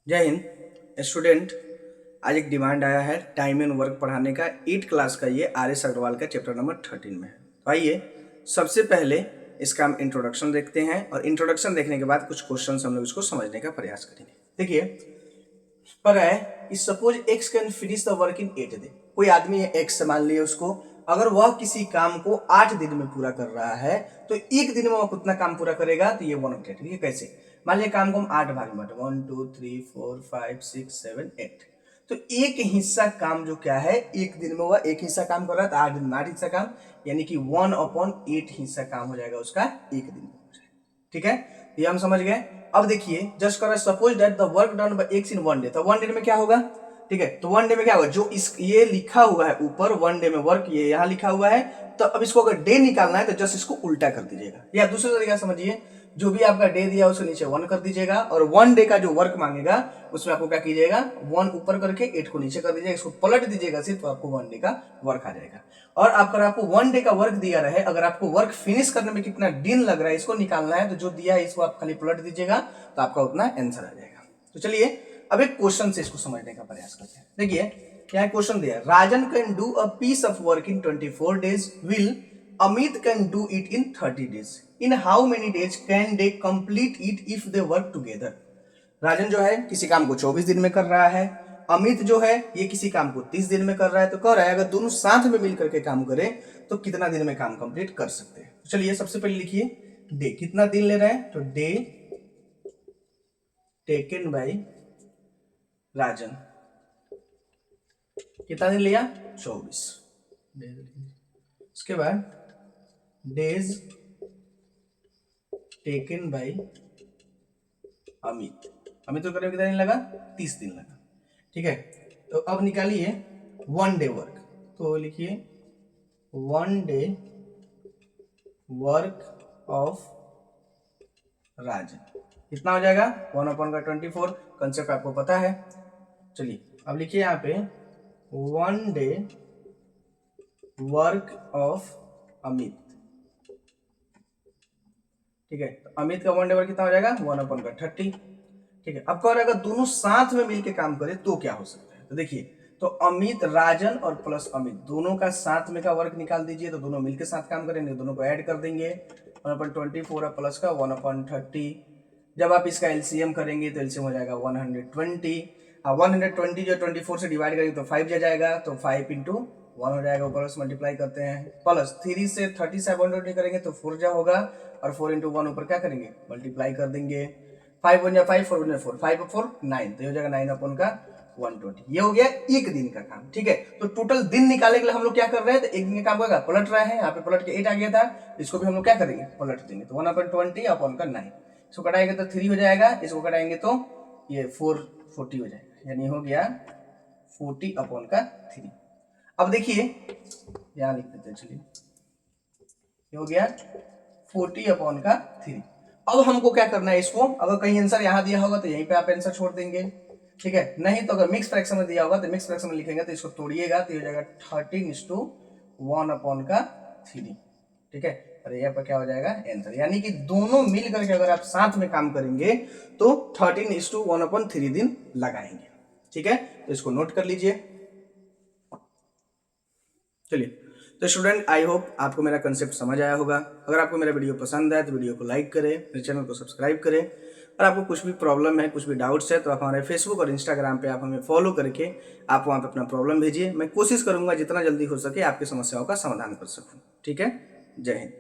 जय हिंद स्टूडेंट। आज एक डिमांड आया है टाइम एंड वर्क पढ़ाने का 8 क्लास का। ये आर एस अग्रवाल का चैप्टर नंबर 13 में है। तो आइए सबसे पहले इसका हम इंट्रोडक्शन देखते हैं और इंट्रोडक्शन देखने के बाद कुछ क्वेश्चन हम लोग इसको समझने का प्रयास करेंगे। देखिए पर है कि suppose x can finish the work in 8 day. कोई आदमी है एक्स से, मान लिए उसको, अगर वह किसी काम को 8 दिन में पूरा कर रहा है तो एक दिन में वह कितना काम पूरा करेगा, तो ये 1/8। ये कैसे? मान लिया काम को हम 8 भाग में बांटे, 1 2 3 4 5 6 7 8। तो एक हिस्सा काम जो क्या है, एक दिन में वह एक हिस्सा काम कर रहा है तो 8 दिन में 8 हिस्सा काम, यानी कि 1/8 हिस्सा काम हो जाएगा उसका एक दिन में। ठीक है, ये हम समझ गए। अब देखिए जस्ट कर suppose that the work done by x in 1 day. तो 1 डे में क्या होगा? ठीक है, तो 1 डे में क्या होगा, जो इस ये लिखा हुआ है ऊपर 1 डे में वर्क, ये यहाँ लिखा हुआ है। तो अब इसको अगर डे निकालना है तो जस्ट इसको उल्टा कर दीजिएगा, या दूसरे तरीका समझिए, जो भी आपका डे दिया उसके नीचे 1 कर दीजिएगा और 1 डे का जो वर्क मांगेगा उसमें आपको क्या कीजिएगा, 1 ऊपर करके 8 को नीचे कर दीजिएगा, इसको पलट दीजिएगा सिर्फ, तो आपको 1 डे का वर्क आ जाएगा। और अगर आपको 1 डे का वर्क दिया रहे, अगर आपको वर्क फिनिश करने में कितना दिन लग रहा है इसको निकालना है, तो जो दिया है इसको आप खाली पलट दीजिएगा तो आपका उतना आंसर आ जाएगा। तो चलिए अब एक क्वेश्चन से इसको समझने का प्रयास करते हैं। देखिए यहाँ क्वेश्चन दिया, Rajan can do a piece of work in 24 days, will Amit can do it in 30 days, in how many days can they complete it if they work together. Rajan जो है किसी काम को 24 दिन में कर रहा है, अमित जो है ये किसी काम को 30 दिन में कर रहा है। तो कह रहा है अगर दोनों साथ में मिलकर के काम करें तो कितना दिन में काम कंप्लीट कर सकते हैं। तो चलिए सबसे पहले लिखिए डे, कितना दिन ले रहे हैं, तो डे टेकन बाय राजन, कितना दिन लिया, 24। उसके बाद days taken by Amit, Amit को करने में कितना दिन लगा, 30 दिन लगा। ठीक है, तो अब निकालिए 1 डे वर्क, तो लिखिए 1 डे वर्क ऑफ राजन, कितना हो जाएगा, 1/24। कंसेप्ट आपको पता है। चलिए अब लिखिए यहाँ पे 1 डे वर्क ऑफ अमित। ठीक है, तो अमित का 1 डे वर्क कितना हो जाएगा, 1/30। ठीक है, अब कह रहा है अगर दोनों साथ में मिलकर काम करे तो क्या हो सकता है। तो देखिए, तो अमित, राजन और प्लस अमित दोनों का साथ में का वर्क निकाल दीजिए, तो दोनों मिलकर साथ काम करेंगे, दोनों को ऐड कर देंगे, 1/24 प्लस का 1/30। जब आप इसका एलसीएम करेंगे तो एलसीएम हो जाएगा 120। 120 जो 24 से डिवाइड करेंगे तो 5 जा जाएगा, तो 5 × 1 हो जाएगा, ऊपर से मल्टीप्लाई करते हैं, प्लस 3 से 30 से 120 करेंगे तो 4 जा होगा, और 4 × 1 ऊपर क्या करेंगे, मल्टीप्लाई कर देंगे। 5 × 5 4 × 4 5 4 9, तो ये हो जाएगा 9/120। ये हो गया एक दिन का काम। ठीक है, तो टोटल दिन निकालने के लिए हम लोग क्या कर रहे हैं, तो एक दिन का काम होगा, पलट रहे हैं, यहाँ पे पलट के 8 आ गया था, इसको भी हम लोग क्या करेंगे, पलट देंगे, तो 1/20/9, इसको कटाएंगे तो 3 हो जाएगा, इसको कटाएंगे तो ये 440 हो जाएगा, यानी हो गया 40/3। अब देखिए यहाँ लिख देते हैं, चलिए ये हो गया 40/3। अब हमको क्या करना है, इसको अगर कहीं आंसर यहाँ दिया होगा तो यहीं पे आप आंसर छोड़ देंगे। ठीक है, नहीं तो अगर मिक्स फ्रैक्शन में दिया होगा तो मिक्स फ्रैक्शन में लिखेंगे, तो इसको तोड़िएगा तो ये हो जाएगा 13:1/3। ठीक है, और यहाँ पर क्या हो जाएगा आंसर, यानी कि दोनों मिल करके अगर आप साथ में काम करेंगे तो 13:1/3 दिन लगाएंगे। ठीक है, तो इसको नोट कर लीजिए। चलिए, तो स्टूडेंट आई होप आपको मेरा कंसेप्ट समझ आया होगा। अगर आपको मेरा वीडियो पसंद आए तो वीडियो को लाइक करें, मेरे चैनल को सब्सक्राइब करें, और आपको कुछ भी प्रॉब्लम है, कुछ भी डाउट्स है, तो आप हमारे फेसबुक और इंस्टाग्राम पे आप हमें फॉलो करके आप वहाँ पे अपना प्रॉब्लम भेजिए। मैं कोशिश करूँगा जितना जल्दी हो सके आपकी समस्याओं का समाधान कर सकूँ। ठीक है, जय हिंद।